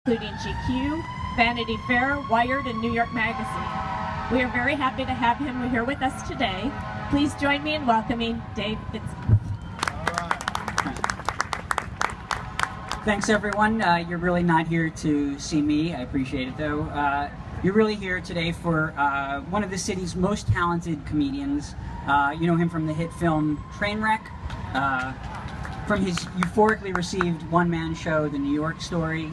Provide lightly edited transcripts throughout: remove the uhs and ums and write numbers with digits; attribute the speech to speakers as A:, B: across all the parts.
A: including GQ, Vanity Fair, Wired, and New York Magazine. We are very happy to have him here with us today. Please join me in welcoming Dave Fitzgerald.
B: Thanks, everyone. You're really not here to see me. I appreciate it, though. You're really here today for one of the city's most talented comedians. You know him from the hit film Trainwreck, from his euphorically received one-man show, The New York Story,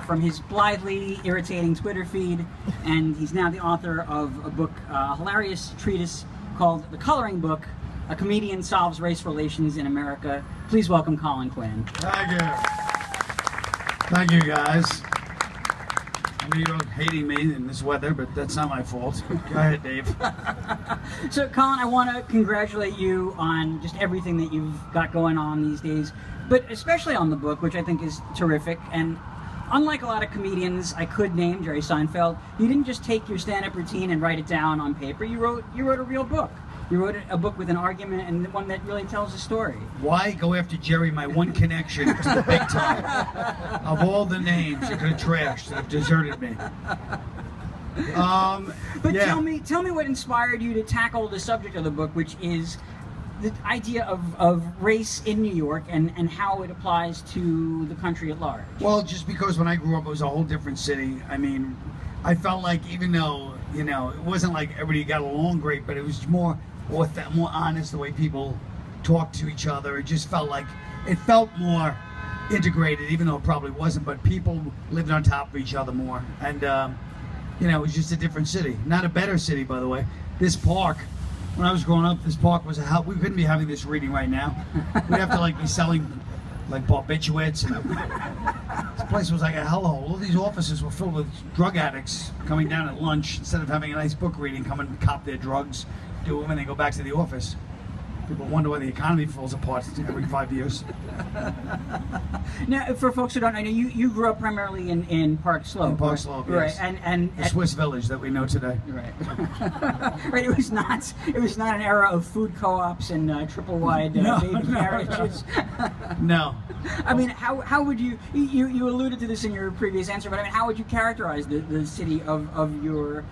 B: from his blithely irritating Twitter feed, and he's now the author of a book, a hilarious treatise called The Coloring Book, A Comedian Solves Race Relations in America. Please welcome Colin Quinn.
C: Thank you. Thank you, guys. I know you're hating me in this weather, but that's not my fault. Go ahead, Dave.
B: So, Colin, I want to congratulate you on just everything that you've got going on these days, but especially on the book, which I think is terrific. And unlike a lot of comedians I could name, Jerry Seinfeld, you didn't just take your stand-up routine and write it down on paper. You wrote a real book. You wrote a book with an argument and one that really tells a story.
C: Why go after Jerry, my one connection to the big time? Of all the names you could have trashed that have deserted me.
B: But
C: yeah.
B: tell me what inspired you to tackle the subject of the book, which is the idea of race in New York and how it applies to the country at large.
C: Well, just because when I grew up it was a whole different city. I mean, I felt like even though, you know, it wasn't like everybody got along great, but it was more honest the way people talked to each other. It just felt like, it felt more integrated, even though it probably wasn't, but people lived on top of each other more. And, you know, it was just a different city. Not a better city, by the way. This park, when I was growing up, this park was a hell. We couldn't be having this reading right now. We'd have to like be selling like barbiturates. And this place was like a hellhole. All these offices were filled with drug addicts coming down at lunch instead of having a nice book reading, come and cop their drugs, do them, and then go back to the office. People wonder why the economy falls apart every 5 years.
B: Now, for folks who don't know, you grew up primarily in Park Slope.
C: In Park Slope, yes.
B: Right, and
C: the Swiss Village that we know today.
B: Right. Right. It was not an era of food co-ops and triple wide baby carriages.
C: No.
B: I mean, how would you alluded to this in your previous answer, but I mean, how would you characterize the city of your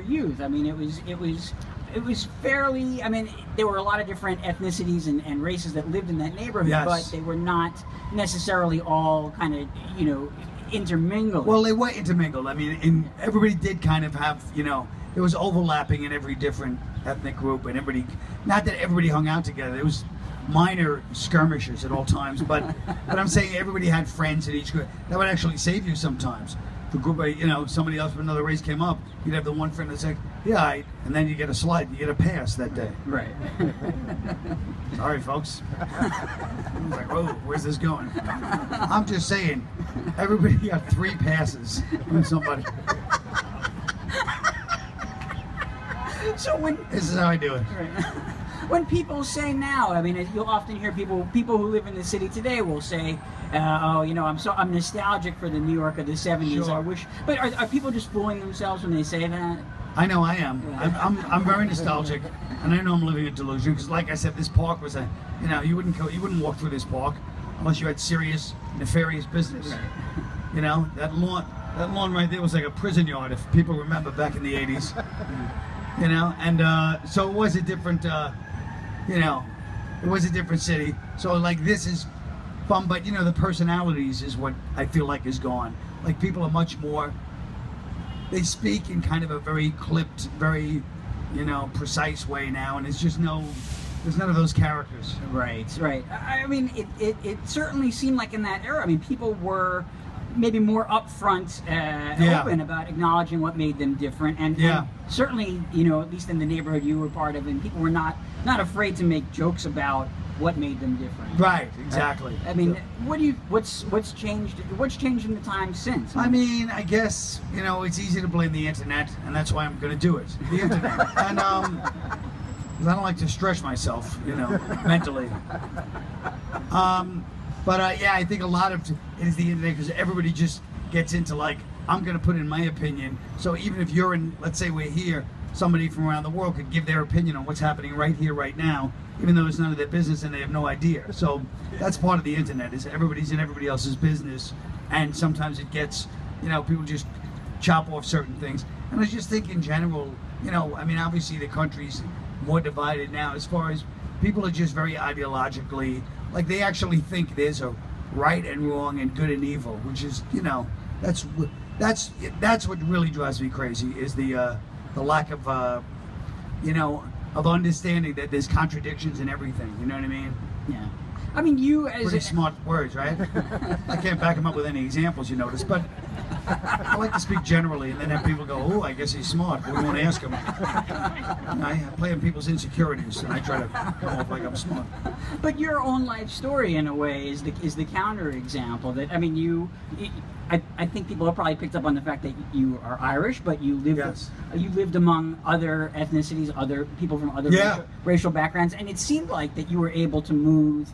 B: youth? I mean, it was fairly, I mean, there were a lot of different ethnicities and races that lived in that neighborhood,
C: yes,
B: but they were not necessarily all kind of, you know, intermingled.
C: Well, they were intermingled. I mean, everybody did kind of have, you know, there was overlapping in every different ethnic group, and everybody, not that everybody hung out together. There was minor skirmishes at all times, but I'm saying everybody had friends in each group. That would actually save you sometimes. The group, you know, somebody else from another race came up, you'd have the one friend that's like, yeah, and then you get a slide, you get a pass that day.
B: Right.
C: Sorry, folks. Like, whoa, where's this going? I'm just saying, everybody got 3 passes from somebody.
B: So
C: this is how I do it.
B: Right. When people say now, I mean, you'll often hear people who live in the city today will say, "Oh, you know, I'm nostalgic for the New York of the '70s.
C: Sure.
B: I wish." But are people just fooling themselves when they say that?
C: I know I am.
B: Yeah.
C: I'm very nostalgic, and I know I'm living a delusion because, like I said, this park was a, you know, you wouldn't walk through this park unless you had serious nefarious business.
B: Right.
C: You know, that lawn right there was like a prison yard, if people remember back in the '80s. You know, and so it was a different. You know, it was a different city. So like this is fun, but you know, the personalities is what I feel like is gone. Like people are much more, they speak in kind of a very clipped, very, you know, precise way now, and it's just there's none of those characters.
B: Right, right. I mean, it certainly seemed like in that era, I mean, people were maybe more upfront, open about acknowledging what made them different, and certainly, you know, at least in the neighborhood you were part of, and people were not afraid to make jokes about what made them different.
C: Right, exactly.
B: I mean, what's changed? What's changed in the time since?
C: I mean, I guess, you know, it's easy to blame the internet, and that's why I'm going to do it. The internet, and because I don't like to stretch myself, you know, mentally. But yeah, I think a lot of it is the internet because everybody just gets into like, I'm going to put in my opinion. So even if you're in, let's say we're here, somebody from around the world could give their opinion on what's happening right here, right now, even though it's none of their business and they have no idea. So that's part of the internet, is everybody's in everybody else's business. and sometimes it gets, you know, people just chop off certain things. And I just think in general, you know, I mean, obviously the country's more divided now as far as people are just very ideologically, like they actually think there's a right and wrong and good and evil, which is, you know, that's what really drives me crazy, is the lack of, you know, of understanding that there's contradictions in everything. You know what I mean?
B: Yeah. I mean, you as
C: pretty smart words, right? I can't back them up with any examples, you notice, but I like to speak generally, and then have people go, "Oh, I guess he's smart." We won't ask him. I play on people's insecurities, and I try to come off like I'm smart.
B: But your own life story, in a way, is the counter example. That, I mean, I think people have probably picked up on the fact that you are Irish, but you lived
C: Yes.
B: you lived among other ethnicities, other people from other racial backgrounds, and it seemed like that you were able to move.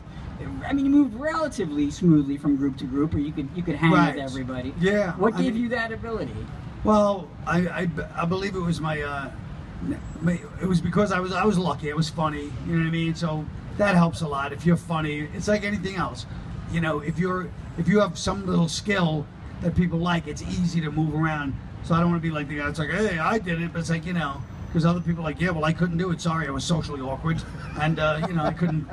B: I mean, you moved relatively smoothly from group to group, or you could hang
C: Right.
B: with everybody.
C: Yeah.
B: What
C: I
B: gave
C: mean-
B: you that ability?
C: Well, I believe it was it was because I was lucky. I was funny. You know what I mean? So that helps a lot. If you're funny, it's like anything else. You know, if you have some little skill that people like, it's easy to move around. So I don't want to be like the guy that's like, "Hey, I did it," but it's like, you know, because other people are like, "Yeah, well, I couldn't do it. Sorry, I was socially awkward, and you know, I couldn't."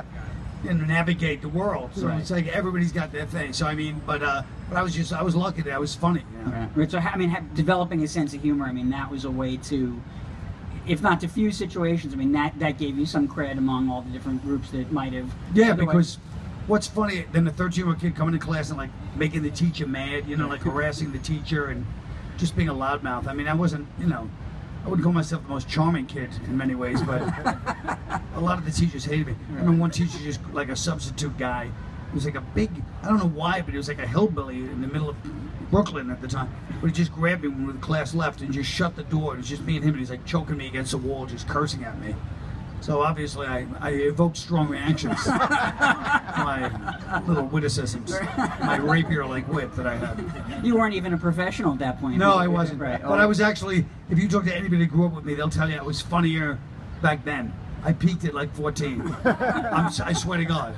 C: Navigate the world, so
B: Right.
C: it's like everybody's got their thing. So I mean, but I was lucky that I was funny. You know?
B: Right. So, I mean, developing a sense of humor, I mean, that was a way to, if not diffuse situations, I mean, that gave you some cred among all the different groups that might have.
C: Yeah,
B: otherwise-
C: because what's funny, then the 13-year-old kid coming to class and like making the teacher mad, you know, like harassing the teacher and just being a loudmouth. I mean, I wasn't, you know, I wouldn't call myself the most charming kid in many ways, but a lot of the teachers hated me. I remember one teacher, just like a substitute guy, he was like a big, I don't know why, but he was like a hillbilly in the middle of Brooklyn at the time. But he just grabbed me when the class left and just shut the door. It was just me and him, and he's like choking me against the wall, just cursing at me. So obviously I evoked strong reactions. My little witticisms, my rapier-like wit that I had.
B: You weren't even a professional at that point.
C: No, I wasn't.
B: Right.
C: But I was actually, if you talk to anybody who grew up with me, they'll tell you I was funnier back then. I peaked at like 14. I swear to God.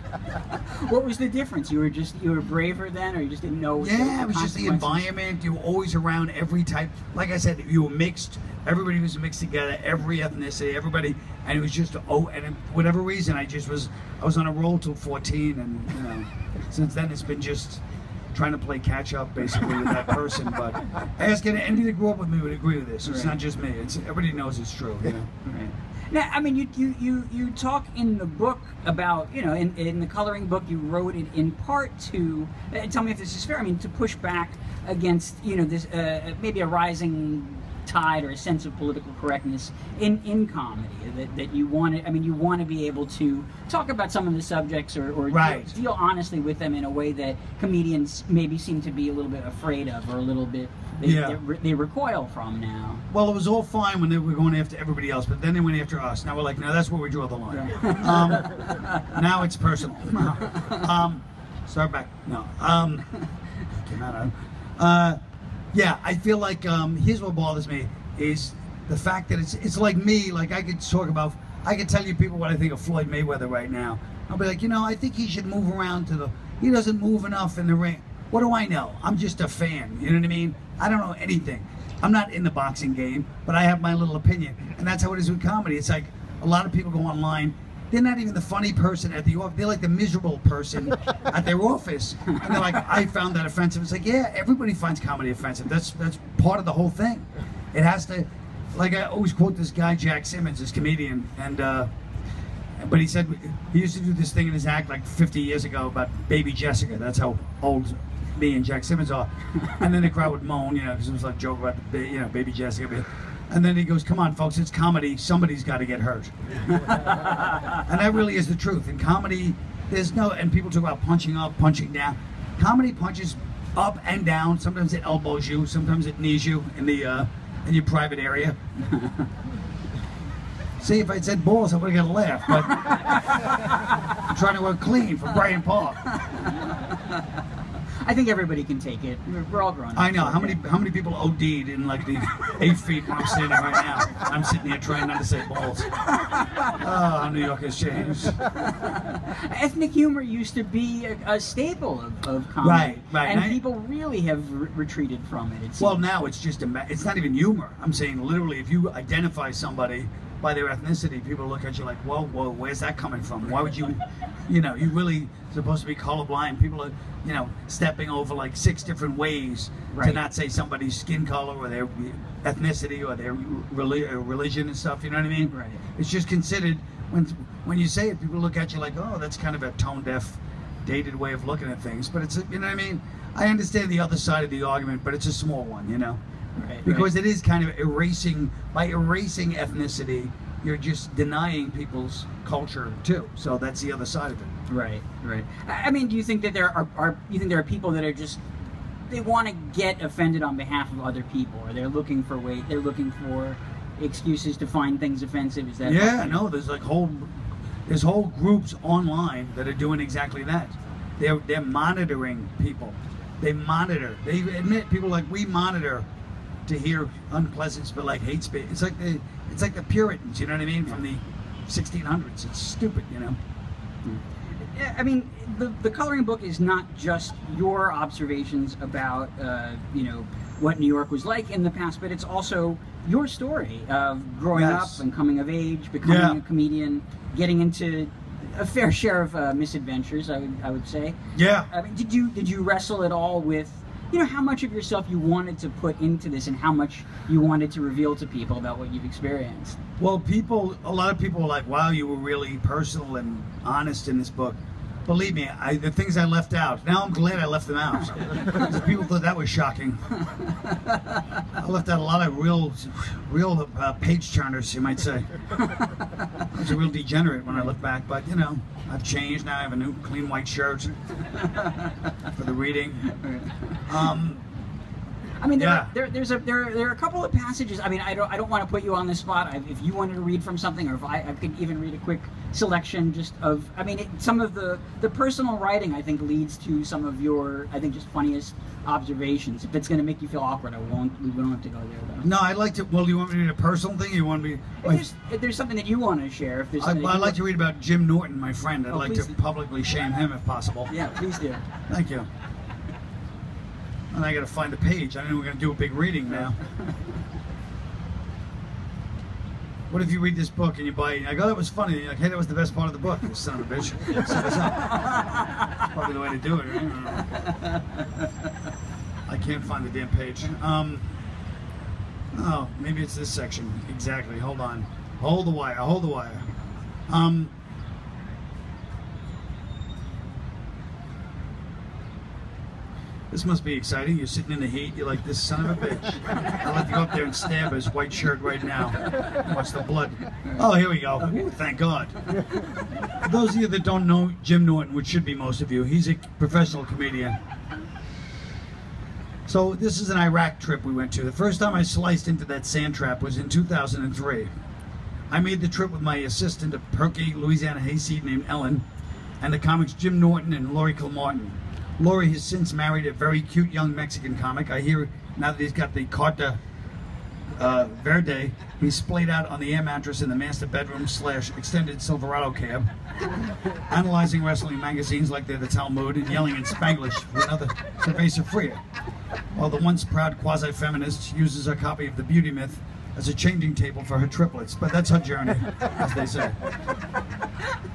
B: What was the difference? You were braver then, or you just didn't know?
C: Yeah, it was just the environment. You were always around every type. Like I said, you were mixed. Everybody was mixed together. Every ethnicity, everybody, and it was just and for whatever reason, I was on a roll till 14, and you know, since then it's been just trying to play catch up basically with that person. But ask anybody that grew up with me would agree with this. It's not just me. It's everybody knows it's true. You know?
B: Right. Now, I mean, you talk in the book about, you know, in the coloring book, you wrote it in part to, tell me if this is fair, I mean, to push back against, you know, this, maybe a rising tide or a sense of political correctness in comedy, that you want to, I mean, you want to be able to talk about some of the subjects or
C: Right.
B: deal honestly with them in a way that comedians maybe seem to be a little bit afraid of, or a little bit, they recoil from now.
C: Well, it was all fine when they were going after everybody else, but then they went after us. Now we're like, no, that's where we draw the line. Now it's personal. Start back. No. Came out of. Yeah, I feel like here's what bothers me is the fact that it's like me. Like I could tell you people what I think of Floyd Mayweather right now. I'll be like, you know, I think he should move around he doesn't move enough in the ring. What do I know? I'm just a fan. You know what I mean? I don't know anything. I'm not in the boxing game, but I have my little opinion. And that's how it is with comedy. It's like a lot of people go online. They're not even the funny person at the office. They're like the miserable person at their office. And they're like, I found that offensive. It's like, yeah, everybody finds comedy offensive. That's part of the whole thing. It has to, like I always quote this guy, Jack Simmons, this comedian, and but he said he used to do this thing in his act like 50 years ago about Baby Jessica. That's how old me and Jack Simmons are. And then the crowd would moan, you know, because it was like a joke about Baby Jessica. And then he goes, come on, folks, it's comedy. Somebody's got to get hurt. And that really is the truth. In comedy, and people talk about punching up, punching down. Comedy punches up and down. Sometimes it elbows you. Sometimes it knees you in your private area. See, if I'd said balls, I would have got a laugh. But I'm trying to work clean for Brian Park.
B: I think everybody can take it. We're all grown up.
C: I know. How many people OD'd in like the 8 feet where I'm standing right now? I'm sitting here trying not to say balls. Oh, New York has changed.
B: Ethnic humor used to be a staple of comedy.
C: Right.
B: And people really have retreated from it.
C: Well, now it's just it's not even humor. I'm saying literally, if you identify somebody by their ethnicity, people look at you like, whoa, where's that coming from? Why would you, you really supposed to be colorblind. People are, stepping over like 6 different ways to not say somebody's skin color or their ethnicity or their religion and stuff, you know what I mean?
B: Right.
C: It's just considered, when you say it, people look at you like, oh, that's kind of a tone-deaf, dated way of looking at things. But it's, you know what I mean? I understand the other side of the argument, but it's a small one,
B: Right,
C: because it is kind of by erasing ethnicity, you're just denying people's culture too. So that's the other side of it.
B: Right. I mean, do you think that there are people that are just, they want to get offended on behalf of other people, or they're looking for excuses to find things offensive? Is that?
C: Yeah, no. There's like whole groups online that are doing exactly that. They're monitoring people. They monitor. They admit, people like, we monitor to hear unpleasant but like hate speech. It's like the Puritans, you know what I mean, from the 1600s. It's stupid,
B: Yeah, I mean, the coloring book is not just your observations about what New York was like in the past, but it's also your story of growing up and coming of age, becoming a comedian, getting into a fair share of misadventures, I would say.
C: Yeah.
B: I mean, did you wrestle at all with, how much of yourself you wanted to put into this and how much you wanted to reveal to people about what you've experienced?
C: Well, a lot of people were like, wow, you were really personal and honest in this book. Believe me, the things I left out, now I'm glad I left them out. Because people thought that was shocking. I left out a lot of real page turners, you might say. I was a real degenerate when I look back, but I've changed now. I have a new clean white shirt for the reading.
B: I mean, there are a couple of passages. I mean, I don't want to put you on the spot. If you wanted to read from something, or if I could even read a quick selection just of. I mean, some of the personal writing, I think, leads to some of your, I think, just funniest observations. If it's going to make you feel awkward, we don't have to go there though.
C: No, I'd like to. Well, do you want me to read a personal thing? Or you want me?
B: If there's something that you want to share, if there's.
C: I'd like to read about Jim Norton, my friend. I'd like to publicly shame him if possible.
B: Yeah, please do.
C: Thank you. And I got to find the page. I know we're going to do a big reading now. What if you read this book and you buy it? I go, that was funny. You're like, hey, that was the best part of the book. You son of a bitch. Set us up. That's probably the way to do it, right? I can't find the damn page. Oh, maybe it's this section. Exactly. Hold on. Hold the wire. Hold the wire. This must be exciting. You're sitting in the heat. You're like, this son of a bitch. I'd like to go up there and stab his white shirt right now. Watch the blood. Oh, here we go. Ooh, thank God. For those of you that don't know Jim Norton, which should be most of you, he's a professional comedian. So this is an Iraq trip we went to. The first time I sliced into that sand trap was in 2003. I made the trip with my assistant, a perky Louisiana hayseed named Ellen, and the comics Jim Norton and Laurie Kilmartin. Laurie has since married a very cute young Mexican comic. I hear now that he's got the Carta Verde, he's splayed out on the air mattress in the master bedroom / extended Silverado cab, analyzing wrestling magazines like they're the Talmud and yelling in Spanglish for another Cerveza Fria, while the once proud quasi-feminist uses a copy of The Beauty Myth as a changing table for her triplets. But that's her journey, as they say.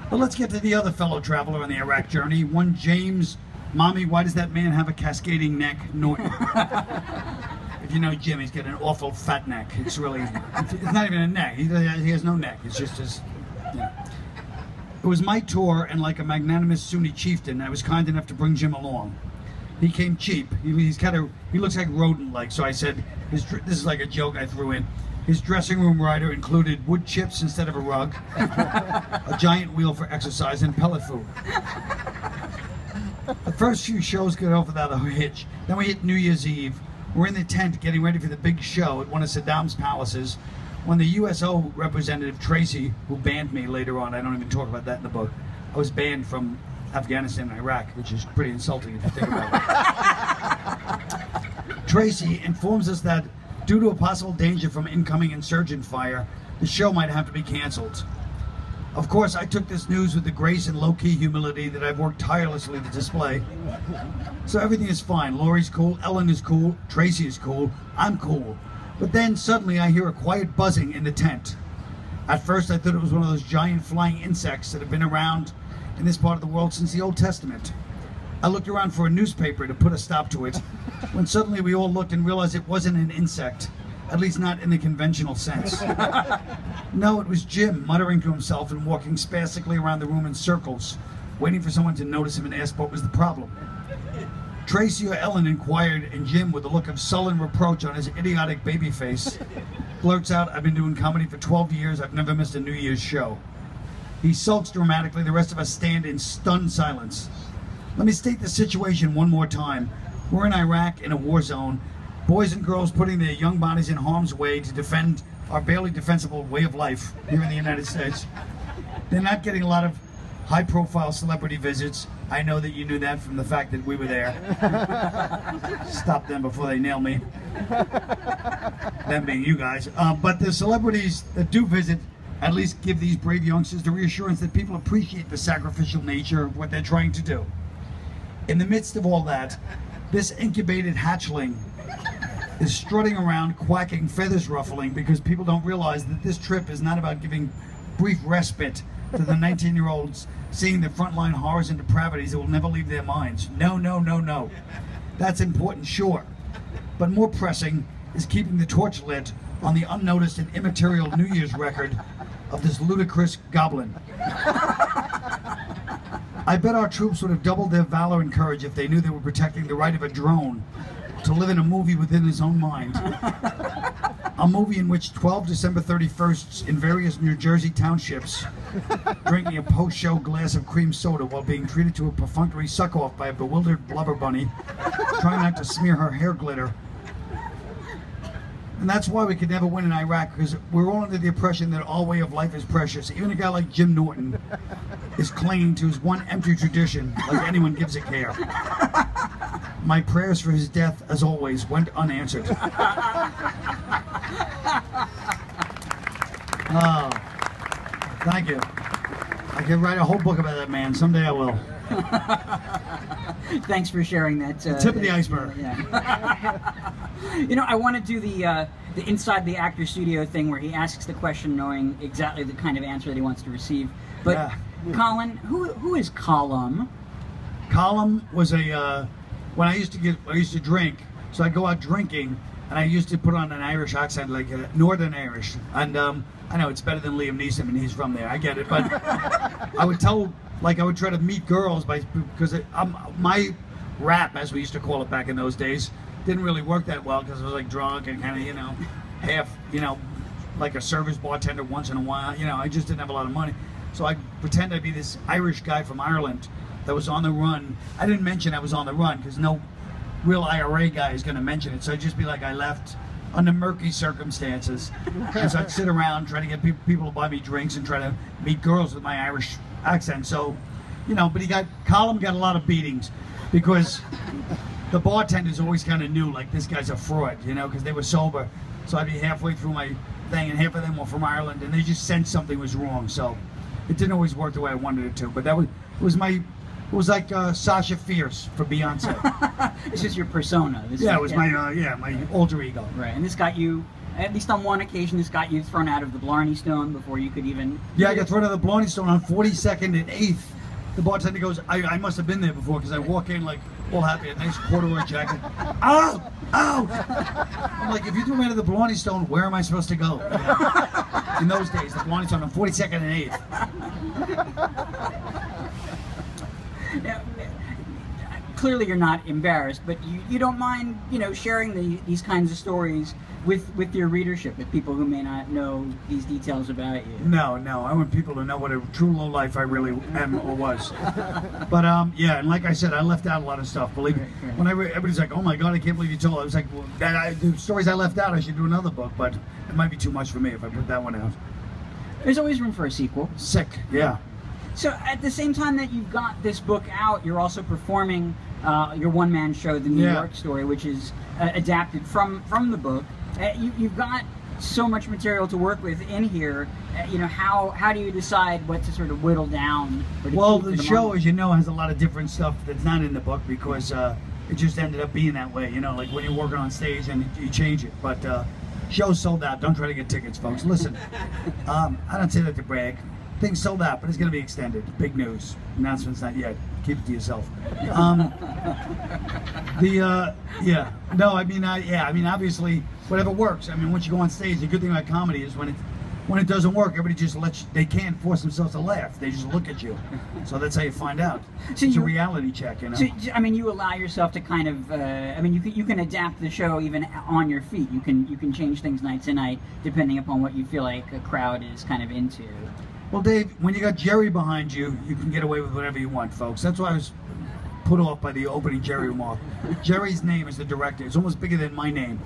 C: But let's get to the other fellow traveler on the Iraq journey, one James Mommy, why does that man have a cascading neck, Norton? If you know Jim, he's got an awful fat neck. It's really, it's not even a neck. He has no neck. It's just his, It was my tour, and like a magnanimous Sunni chieftain, I was kind enough to bring Jim along. He came cheap. He looks like rodent-like, so I said, this is like a joke I threw in. His dressing room rider included wood chips instead of a rug, a giant wheel for exercise, and pellet food. The first few shows got off without a hitch. Then we hit New Year's Eve. We're in the tent getting ready for the big show at one of Saddam's palaces when the USO representative, Tracy, who banned me later on, I don't even talk about that in the book, I was banned from Afghanistan and Iraq, which is pretty insulting if you think about it. Tracy informs us that due to a possible danger from incoming insurgent fire, the show might have to be canceled. Of course, I took this news with the grace and low-key humility that I've worked tirelessly to display. So everything is fine. Laurie's cool, Ellen is cool, Tracy is cool, I'm cool. But then suddenly I hear a quiet buzzing in the tent. At first I thought it was one of those giant flying insects that have been around in this part of the world since the Old Testament. I looked around for a newspaper to put a stop to it, when suddenly we all looked and realized it wasn't an insect. At least not in the conventional sense. No, it was Jim, muttering to himself and walking spastically around the room in circles, waiting for someone to notice him and ask what was the problem. Tracy or Ellen inquired, and Jim, with a look of sullen reproach on his idiotic baby face, blurts out, "I've been doing comedy for 12 years, I've never missed a New Year's show." He sulks dramatically, the rest of us stand in stunned silence. Let me state the situation one more time. We're in Iraq, in a war zone. Boys and girls putting their young bodies in harm's way to defend our barely defensible way of life here in the United States. They're not getting a lot of high-profile celebrity visits. I know that you knew that from the fact that we were there. Stop them before they nail me. Them being you guys. But the celebrities that do visit at least give these brave youngsters the reassurance that people appreciate the sacrificial nature of what they're trying to do. In the midst of all that, this incubated hatchling is strutting around, quacking, feathers ruffling, because people don't realize that this trip is not about giving brief respite to the 19-year-olds seeing the frontline horrors and depravities that will never leave their minds. No, no, no, no. That's important, sure. But more pressing is keeping the torch lit on the unnoticed and immaterial New Year's record of this ludicrous goblin. I bet our troops would have doubled their valor and courage if they knew they were protecting the right of a drone to live in a movie within his own mind. A movie in which 12 December 31sts in various New Jersey townships drinking a post-show glass of cream soda while being treated to a perfunctory suck-off by a bewildered blubber bunny trying not to smear her hair glitter. And that's why we could never win in Iraq, because we're all under the impression that our way of life is precious. Even a guy like Jim Norton is clinging to his one empty tradition, like anyone gives a care. My prayers for his death, as always, went unanswered. Oh, thank you. I could write a whole book about that man. Someday I will.
B: Thanks for sharing that.
C: The tip of the iceberg.
B: Yeah. You know, I want to do the inside the actor studio thing where he asks the question knowing exactly the kind of answer that he wants to receive. But
C: Yeah.
B: Colin, who is Colum?
C: Colum was a when I used to drink, so I'd go out drinking, and I used to put on an Irish accent, like Northern Irish. And I know it's better than Liam Neeson, and he's from there. I get it, but I would try to meet girls because my rap, as we used to call it back in those days, didn't really work that well because I was like drunk and kind of half like a service bartender once in a while. I just didn't have a lot of money, so I'd pretend I'd be this Irish guy from Ireland that was on the run. I didn't mention I was on the run because no real IRA guy is going to mention it, so I'd just be like I left under murky circumstances. And so I'd sit around trying to get people to buy me drinks and try to meet girls with my Irish accent. So, but Colum got a lot of beatings because the bartenders always kind of knew, like, this guy's a fraud, because they were sober. So I'd be halfway through my thing, and half of them were from Ireland, and they just sensed something was wrong. So it didn't always work the way I wanted it to. But it was like Sasha Fierce for Beyonce.
B: This is your persona.
C: It was my alter ego.
B: Right, and this got you, at least on one occasion, this got you thrown out of the Blarney Stone before you could even...
C: Yeah, I got thrown out of the Blarney Stone on 42nd and 8th. The bartender goes, I must have been there before, because I walk in like all happy, a nice corduroy jacket. Ow! Ow! I'm like, if you threw me out of the Blarney Stone, where am I supposed to go? In those days, the Blarney Stone on 42nd and 8th.
B: Yeah, clearly you're not embarrassed, but you don't mind, sharing these kinds of stories with your readership, with people who may not know these details about you.
C: No, I want people to know what a true low life I really am or was. But yeah, and like I said, I left out a lot of stuff. Believe me, when everybody's like, "Oh my God, I can't believe you told," I was like, "Well, the stories I left out, I should do another book, but it might be too much for me if I put that one out."
B: There's always room for a sequel.
C: Sick, yeah.
B: So at the same time that you've got this book out, you're also performing your one-man show, The New York Story, which is adapted from the book. You've got so much material to work with in here. You know, how do you decide what to sort of whittle down? Or to
C: Well,
B: keep
C: the show, as you know, has a lot of different stuff that's not in the book because it just ended up being that way. You know, like when you're working on stage and you change it. But show's sold out. Don't try to get tickets, folks. Listen, I don't say that to brag. Things sold out, but it's going to be extended. Big news. Announcement's not yet. Keep it to yourself. Yeah. No, I mean, obviously, whatever works. I mean, once you go on stage, the good thing about comedy is when it doesn't work, everybody just lets you, they can't force themselves to laugh. They just look at you. So that's how you find out.
B: So
C: it's a reality check, you know.
B: So, I mean, you allow yourself to kind of. I mean, you can adapt the show even on your feet. You can change things night to night depending upon what you feel like a crowd is kind of into.
C: Well, Dave, when you got Jerry behind you, you can get away with whatever you want, folks. That's why I was put off by the opening Jerry remark. Jerry's name is the director. It's almost bigger than my name.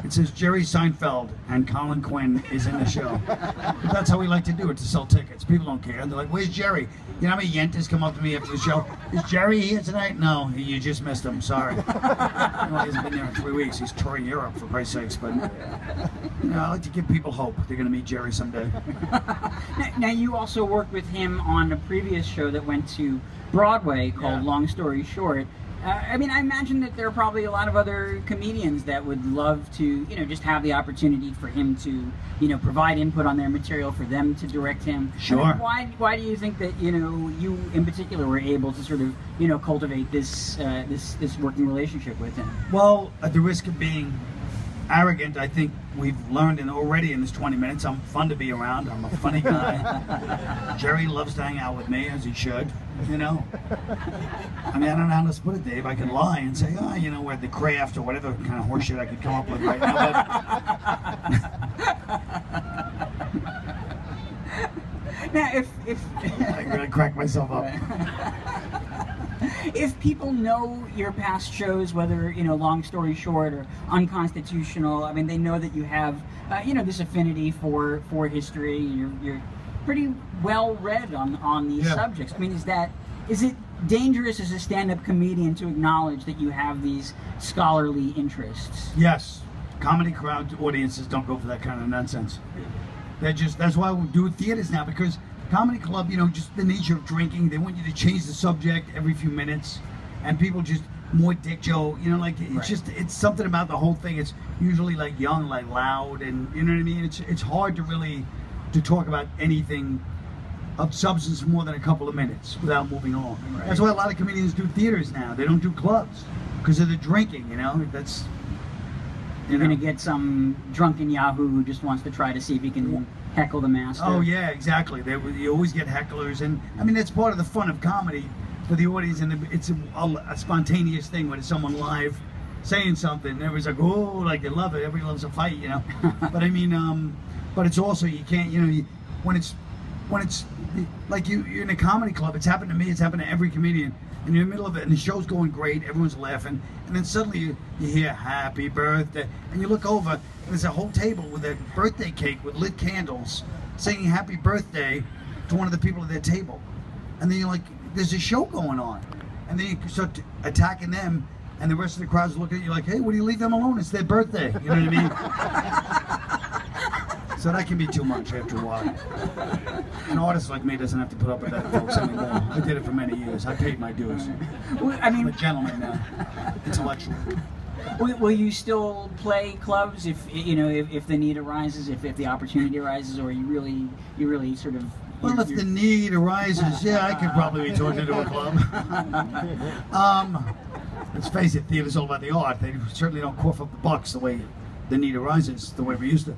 C: It says Jerry Seinfeld and Colin Quinn is in the show. But that's how we like to do it, to sell tickets. People don't care. They're like, where's Jerry? You know how many yentas come up to me after the show? Is Jerry here tonight? No, you just missed him. Sorry. You know, he hasn't been there in 3 weeks. He's touring Europe, for Christ's sakes. But you know, I like to give people hope. They're going to meet Jerry someday.
B: Now, you also worked with him on a previous show that went to Broadway called Long Story Short. I mean, I imagine that there are probably a lot of other comedians that would love to, you know, just have the opportunity for him to, you know, provide input on their material, for them to direct him.
C: Sure.
B: I mean, why do you think that, you know, you in particular were able to sort of, you know, cultivate this this working relationship with him?
C: Well, at the risk of being arrogant, I think we've learned already in this 20 minutes. I'm fun to be around. I'm a funny guy. Jerry loves to hang out with me, as he should, you know. I mean, I don't know how to put it, Dave. I could lie and say, oh, you know, we're at the craft or whatever kind of horseshit I could come up with right now. But
B: Now, if
C: I really cracked myself up.
B: If people know your past shows, whether, you know, Long Story Short or Unconstitutional, I mean, they know that you have, you know, this affinity for history. You're pretty well read on these subjects. I mean, is it dangerous as a stand-up comedian to acknowledge that you have these scholarly interests?
C: Yes. Comedy crowd audiences don't go for that kind of nonsense. That's why we do theaters now, because comedy club, you know, just the nature of drinking, they want you to change the subject every few minutes, and people just more dick joke, you know, like it's just, it's something about the whole thing. It's usually like young, like loud, and you know what I mean. It's hard to really to talk about anything of substance more than a couple of minutes without moving on. Right. That's why a lot of comedians do theaters now. They don't do clubs because of the drinking. You know, that's.
B: You're going to get some drunken Yahoo who just wants to try to see if he can heckle the master.
C: Oh yeah, exactly. You always get hecklers, and I mean that's part of the fun of comedy for the audience, and it's a spontaneous thing when it's someone live saying something. Everybody's like, oh, like they love it. Everybody loves a fight, you know. But I mean, but it's also you can't, you know, when it's like you're in a comedy club. It's happened to me. It's happened to every comedian. And you're in the middle of it, and the show's going great, everyone's laughing, and then suddenly you hear happy birthday, and you look over, and there's a whole table with a birthday cake with lit candles singing happy birthday to one of the people at their table. And then you're like, there's a show going on. And then you start attacking them, and the rest of the crowd's looking at you like, hey, would you leave them alone? It's their birthday. You know what I mean? So that can be too much after a while. An artist like me doesn't have to put up with that, folks, anymore. I did it for many years. I paid my dues.
B: Well, I mean,
C: I'm a gentleman now. Intellectual.
B: Will you still play clubs if you know if the need arises, if the opportunity arises, or you really sort of?
C: Well, if the need arises, yeah, I could probably be talked into a club. Let's face it, theater's all about the art. They certainly don't cough up the bucks the way the need arises, the way we used to.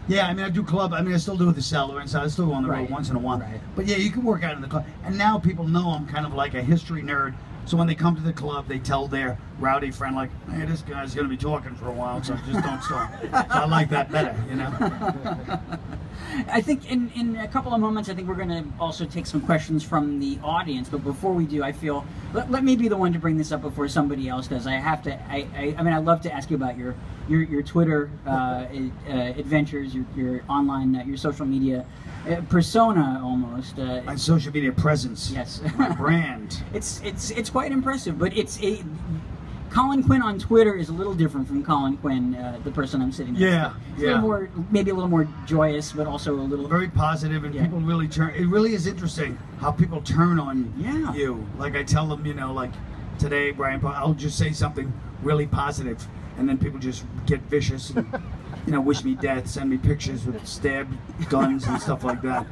C: Yeah, I mean, I do club. I mean, I still do the cellar, and so I still go on the road once in a while. Right. But yeah, you can work out in the club. And now people know I'm kind of like a history nerd. So when they come to the club, they tell their rowdy friend, like, hey, this guy's going to be talking for a while, so just don't stop. So I like that better, you know?
B: I think in a couple of moments, I think we're going to also take some questions from the audience. But before we do, I feel let me be the one to bring this up before somebody else does. I have to. I mean, I'd love to ask you about your Twitter adventures, your online, your social media persona almost.
C: My social media presence.
B: Yes.
C: My brand.
B: It's quite impressive, but Colin Quinn on Twitter is a little different from Colin Quinn, the person I'm sitting next to. It's a little more, maybe a little more joyous, but also a little
C: very positive, and people really turn. It really is interesting how people turn on you. Like I tell them, you know, like today, Brian, I'll just say something really positive, and then people just get vicious and you know, wish me death, send me pictures with stabbed guns and stuff like that,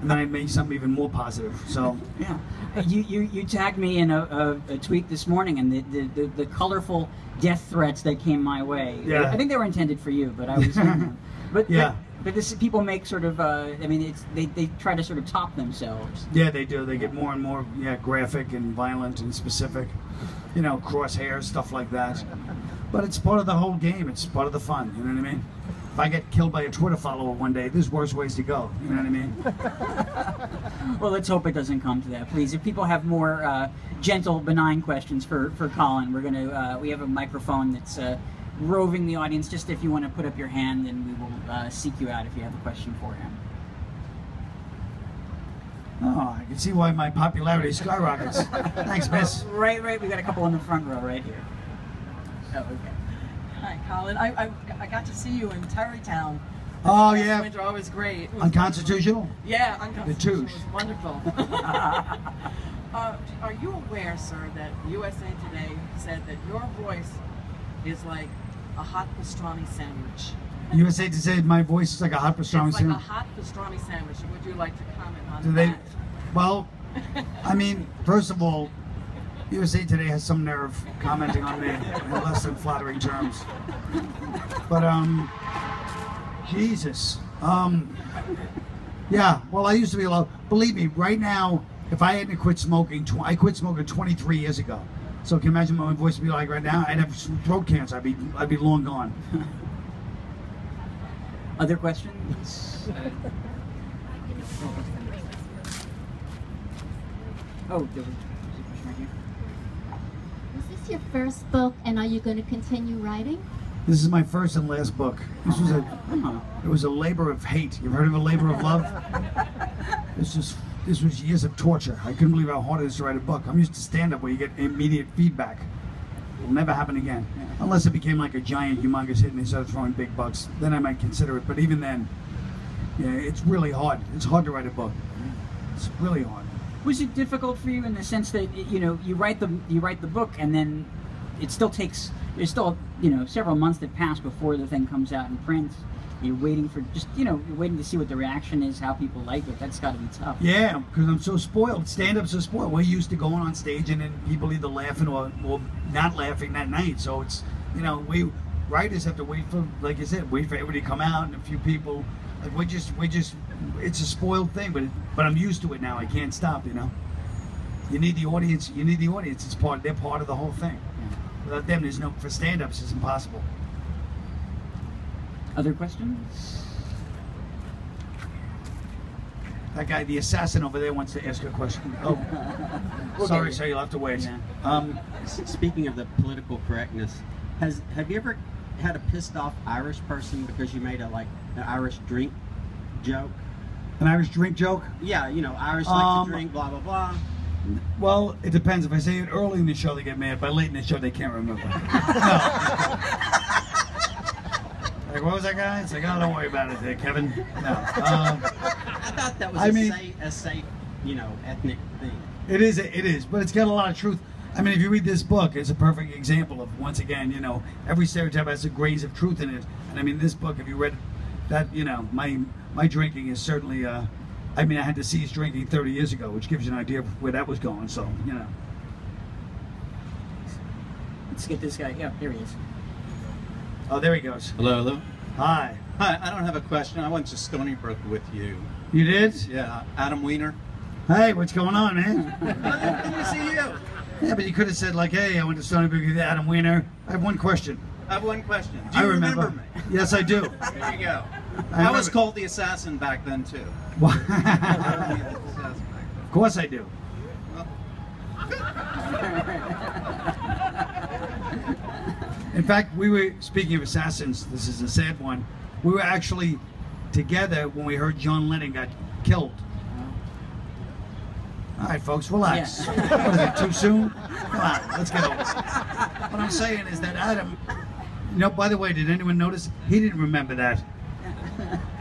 C: and then I make something even more positive. So
B: yeah, you tagged me in a tweet this morning, and the colorful death threats that came my way.
C: Yeah.
B: I think they were intended for you, but I was. But
C: yeah.
B: But this people make sort of. I mean, they try to sort of top themselves.
C: Yeah, they do. They get more and more graphic and violent and specific. You know, crosshairs, stuff like that. But it's part of the whole game. It's part of the fun. You know what I mean? If I get killed by a Twitter follower one day, there's worse ways to go. You know what I mean?
B: Well, let's hope it doesn't come to that, please. If people have more gentle, benign questions for Colin, we're gonna we have a microphone that's roving the audience. Just if you want to put up your hand, then we will seek you out if you have a question for him.
C: Oh, I can see why my popularity skyrockets. Thanks, miss.
B: Right. We got a couple in the front row right here. Oh, okay.
D: Hi, Colin. I got to see you in Terrytown.
C: Oh, yeah.
D: Winter, always great.
C: Unconstitutional?
D: Yeah, unconstitutional.
C: The twos.
D: It was wonderful. Are you aware, sir, that USA Today said that your voice is like a hot pastrami sandwich?
C: USA Today said my voice is like a hot pastrami
D: It's like
C: sandwich.
D: a hot pastrami sandwich. Would you like to comment on
C: Do
D: that?
C: they? Well, I mean, first of all, USA Today has some nerve commenting on me in less than flattering terms. But Jesus. Yeah. Well, I used to be allowed. Believe me, right now, if I hadn't quit smoking, I quit smoking 23 years ago. So can you imagine what my voice would be like right now? I'd have throat cancer. I'd be long gone.
B: Other questions? Oh, there was a question right here.
E: Was this your first book, and are you going to continue writing?
C: This is my first and last book. It was a labor of hate. You've heard of a labor of love? This was years of torture. I couldn't believe how hard it is to write a book. I'm used to stand-up where you get immediate feedback. It'll never happen again. Unless it became like a giant, humongous hit and they started throwing big bucks. Then I might consider it. But even then, yeah, it's really hard. It's hard to write a book. It's really hard.
B: Was it difficult for you in the sense that you write the book and then it still takes there's still several months that pass before the thing comes out in print. You're waiting for you're waiting to see what the reaction is, how people like it. That's got to be tough.
C: Yeah, because I'm so spoiled. Stand-up's so spoiled. We're used to going on stage and then people either laughing or not laughing that night. So it's we writers have to wait for, like you said, wait for everybody to come out and a few people. Like we just it's a spoiled thing, but I'm used to it now. I can't stop. You need the audience. It's they're part of the whole thing.
B: Yeah.
C: Without them, there's no, for stand-ups, it's impossible.
B: Other questions?
C: That guy, the assassin over there, wants to ask a question. Oh, sorry, sir, you'll have to wait.
B: Yeah.
F: Speaking of the political correctness, have you ever had a pissed off Irish person because you made an Irish drink joke?
C: An Irish drink joke?
F: Yeah, Irish like to drink, blah blah blah.
C: Well, it depends. If I say it early in the show, they get mad. By late in the show, they can't remember. No. Like, what was that guy? It's like, oh, don't worry about it there, Kevin. No.
F: I thought that was a safe, ethnic thing.
C: It is, but it's got a lot of truth. I mean, if you read this book, it's a perfect example of, once again, every stereotype has a grains of truth in it. And I mean, this book, if you read that, my drinking is certainly, I had to cease drinking 30 years ago, which gives you an idea of where that was going, so,
B: Let's get this guy. Yeah, here he is.
C: Oh, there he goes.
G: Hello.
C: Hi.
G: Hi, I don't have a question. I went to Stony Brook with you.
C: You did?
G: Yeah, Adam Weiner.
C: Hey, what's going on, man?
G: Good to see you.
C: Yeah, but you could have said, like, hey, I went to Stony Brook with Adam Weiner. I have one question.
G: I have one question. Do you
C: remember
G: me?
C: Yes, I do.
G: There you go. I was called the assassin back then too.
C: Of course I do. In fact, we were, speaking of assassins, this is a sad one, we were actually together when we heard John Lennon got killed. All right, folks, relax.
B: Yeah.
C: What is it, too soon? Come on, let's get over it. What I'm saying is that Adam, you know, by the way, did anyone notice? He didn't remember that.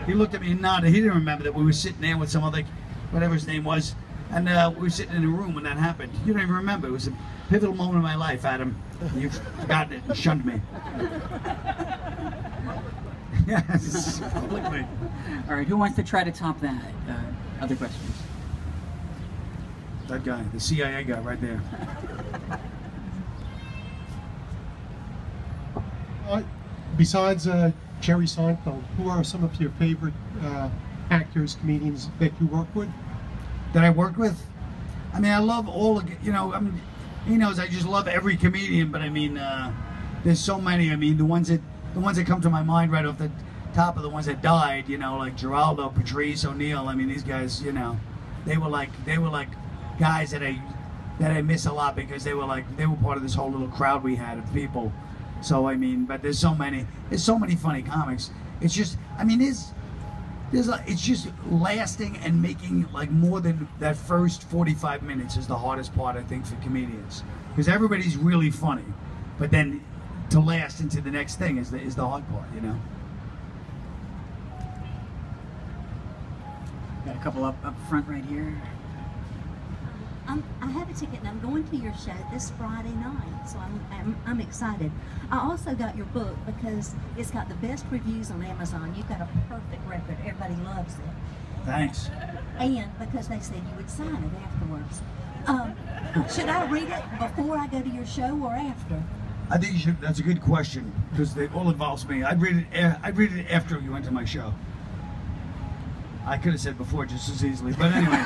C: He looked at me and nodded. He didn't remember that we were sitting there with some other, whatever his name was, and we were sitting in a room when that happened. You don't even remember. It was a pivotal moment of my life, Adam. You've forgotten it and shunned me. Yes, publicly.
B: All right, who wants to try to top that? Other questions?
C: That guy, the CIA guy right there.
H: Besides Jerry Seinfeld, who are some of your favorite actors, comedians that you work with?
C: That I worked with? I mean, I love all of, you know, I mean, he knows I just love every comedian, but I mean, there's so many. I mean, the ones that come to my mind right off the top are the ones that died, you know, like Geraldo, Patrice O'Neill. I mean, these guys, you know, they were like guys that I miss a lot because they were part of this whole little crowd we had of people. So I mean, but there's so many funny comics. It's just, I mean, it's just lasting and making like more than that first 45 minutes is the hardest part, I think, for comedians, because everybody's really funny, but then to last into the next thing is the hard part, you know.
B: Got a couple up front right here.
I: I have a ticket and I'm going to your show this Friday night, so I'm excited. I also got your book because it's got the best reviews on Amazon. You've got a perfect record. Everybody loves it.
C: Thanks.
I: And because they said you would sign it afterwards. Should I read it before I go to your show or after?
C: I think you should. That's a good question because it all involves me. I'd read it after you went to my show. I could have said before just as easily, but anyway.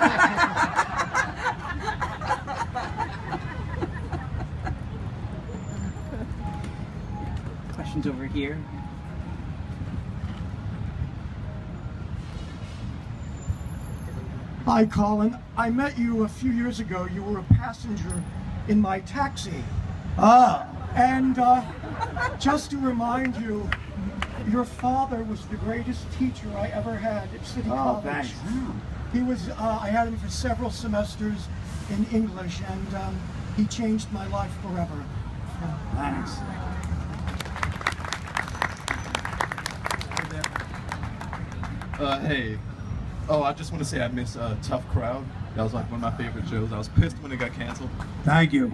B: Questions over here.
J: Hi, Colin. I met you a few years ago. You were a passenger in my taxi.
C: Ah.
J: And just to remind you, your father was the greatest teacher I ever had at City College.
C: Thanks.
J: He was, I had him for several semesters in English, and he changed my life forever.
C: Thanks.
K: Hey. Oh, I just want to say I miss Tough Crowd. That was like one of my favorite shows. I was pissed when it got canceled.
C: Thank you.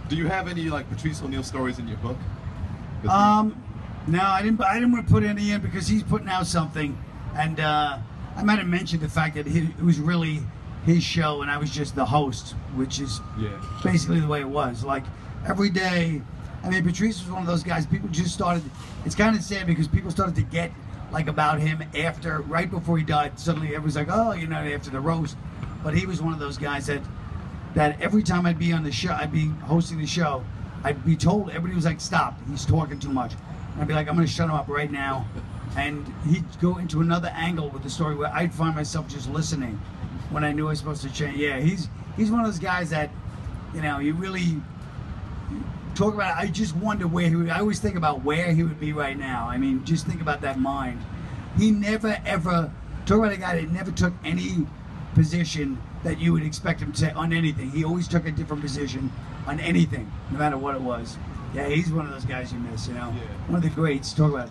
K: Do you have any like Patrice O'Neill stories in your book?
C: No, I didn't want to put any in because he's putting out something, and I might have mentioned the fact that it was really his show and I was just the host, which is basically the way it was. Like every day, I mean, Patrice was one of those guys. People just started. It's kind of sad because people started to get like about him after, right before he died. Suddenly everyone's like, oh, you know, after the roast. But he was one of those guys that every time I'd be on the show, I'd be hosting the show, I'd be told, everybody was like, stop, he's talking too much. And I'd be like, I'm going to shut him up right now. And he'd go into another angle with the story where I'd find myself just listening when I knew I was supposed to change. Yeah, he's one of those guys that, you know, you really talk about, I just wonder where he would, I always think about where he would be right now. I mean, just think about that mind. He never ever, talk about a guy that never took any position that you would expect him to say on anything. He always took a different position on anything, no matter what it was. Yeah, he's one of those guys you miss, you know. Yeah. One of the greats. Talk about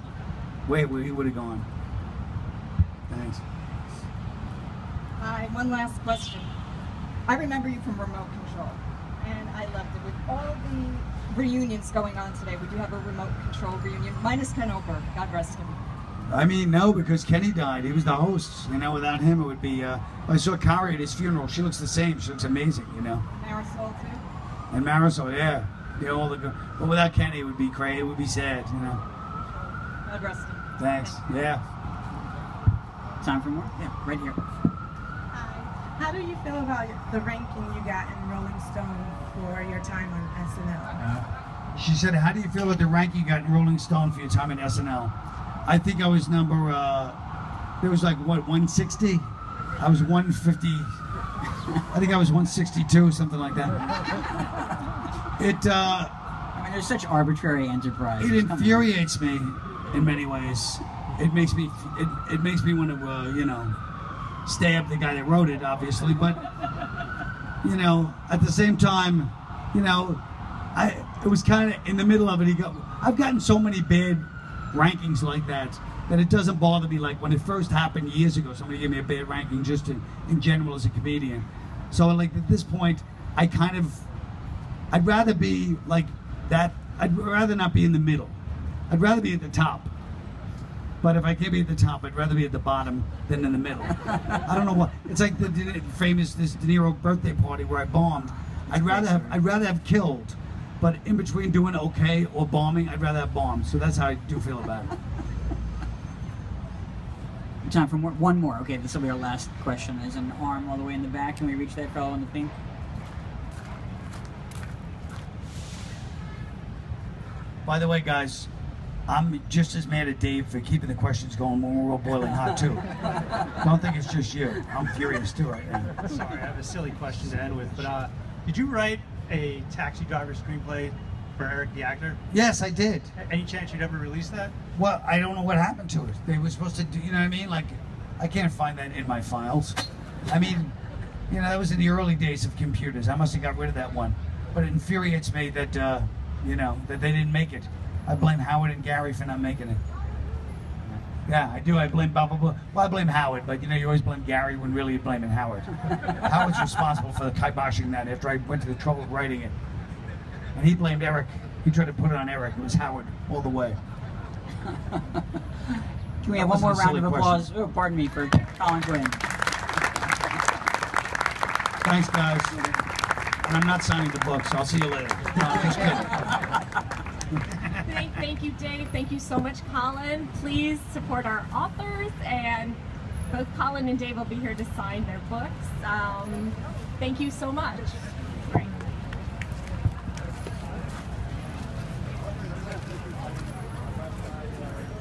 C: where he would have gone. Thanks.
L: Hi, one last question. I remember you from Remote Control, and I loved it. With all the reunions going on today, would you have a Remote Control reunion? Minus Ken Oberg, God rest him.
C: I mean, no, because Kenny died. He was the host. You know, without him, it would be. I saw Kari at his funeral. She looks the same. She looks amazing. You know.
L: Marisol too.
C: And Marisol, yeah. You know, but without Kenny, it would be crazy. It would be sad. You know.
L: God rest him.
C: Thanks. Yeah.
B: Time for more? Yeah, right here.
M: Hi. How do you feel about the ranking you got in Rolling Stone for your time on SNL?
C: She said, how do you feel about the ranking you got in Rolling Stone for your time in SNL? I think I was number, there was like, what, 160? I was 150, I think I was 162, something like that.
B: I mean, there's such arbitrary enterprise.
C: It infuriates me in many ways. It makes me want to, you know, stay up the guy that wrote it, obviously, but, you know, at the same time, you know, it was kind of in the middle of it. I've gotten so many bad rankings like that it doesn't bother me. Like when it first happened years ago, somebody gave me a bad ranking just in general as a comedian. So like at this point, I'd rather be like that. I'd rather not be in the middle. I'd rather be at the top. But if I can't be at the top, I'd rather be at the bottom than in the middle. I don't know what. It's like the famous this De Niro birthday party where I bombed. I'd rather have killed, but in between doing okay or bombing, I'd rather have bombed. So that's how I do feel about it.
B: Time for one more. Okay, this will be our last question. There's an arm all the way in the back. Can we reach that fellow in the pink?
C: By the way, guys, I'm just as mad at Dave for keeping the questions going when we're all boiling hot, too. Don't think it's just you. I'm furious, too, right now.
N: Sorry, I have a silly question to end with, but did you write a Taxi Driver screenplay for Eric the actor?
C: Yes, I did.
N: Any chance you'd ever release that?
C: Well, I don't know what happened to it. They were supposed to do, you know what I mean? Like, I can't find that in my files. I mean, you know, that was in the early days of computers. I must have got rid of that one. But it infuriates me that, you know, that they didn't make it. I blame Howard and Gary for not making it. Yeah, I do. I blame blah, blah, blah. Well, I blame Howard, but you know, you always blame Gary when really you're blaming Howard. Howard's responsible for kiboshing that after I went to the trouble of writing it. And he blamed Eric. He tried to put it on Eric. It was Howard all the way.
B: Can we have one more round of applause? Oh, pardon me, for Colin Quinn.
C: Thanks, guys. And I'm not signing the book, so I'll see you later. No, just kidding.
A: Thank you, Dave. Thank you so much, Colin. Please support our authors, and both Colin and Dave will be here to sign their books. Thank you so much.